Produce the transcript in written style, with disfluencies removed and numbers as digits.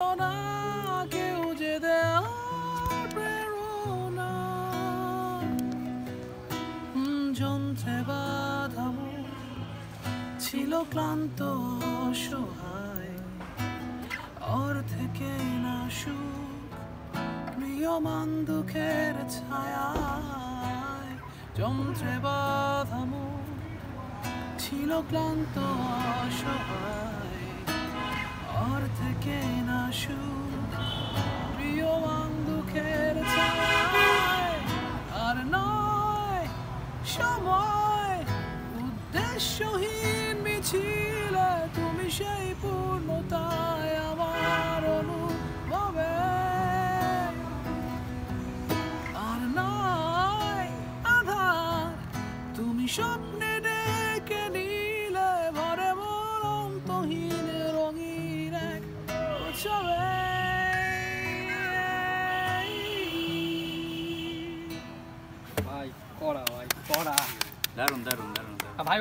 না কেউ যে দেয় প্রেরণা, যন্ত্রে বাঁধা মন ছিল ক্লান্ত অসহায়, অর্ধেকে না সুখ প্রিয়মান দুঃখের ছায়ায়। যন্ত্রে বাঁধা মন ছিল ক্লান্ত অসহায়, অর্ধেকে না সুখ প্রিয়মান দুঃখের ছায়ায়। আর নয় সময় উদ্দেশ্যহীন মিছিলে, তুমি সেই পূর্ণতায় আমার অনুভবে। আর নয় আধার তুমি স্বপ্নে ডেকে নিলে, ভরে মন অন্তহীন রঙিন এক উৎসবে। ভাই কড়া, ভাই কড়া, দারুণ দারুণ দারুণ ভাই।